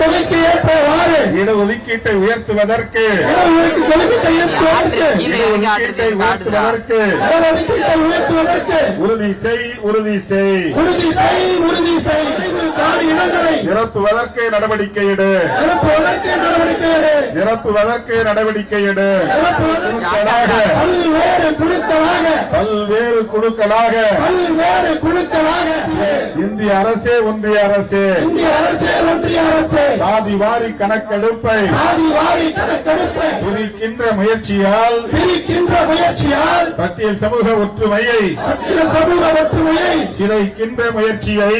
தொகைக்கு ஏற்றவாறு இடஒதுக்கீட்டை உயர்த்துவதற்கு உறுதி செய் நிரப்புவதற்கு நடவடிக்கை எடு பல்வேறு குழுக்களாக இந்திய அரசே ஒன்றிய அரசே சாதி வாரி கணக்கெடுப்பை பிரிக்கின்ற முயற்சியால் பட்டியல் சமூக ஒற்றுமையை சிதைக்கின்ற முயற்சியை